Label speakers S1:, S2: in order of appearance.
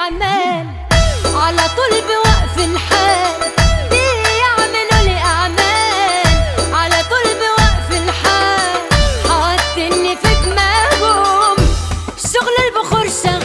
S1: الاعمال على طول بوقف الحال، بيعملوا لي اعمال على طول بوقف الحال. حاطني في دماغهم شغل البخور شغال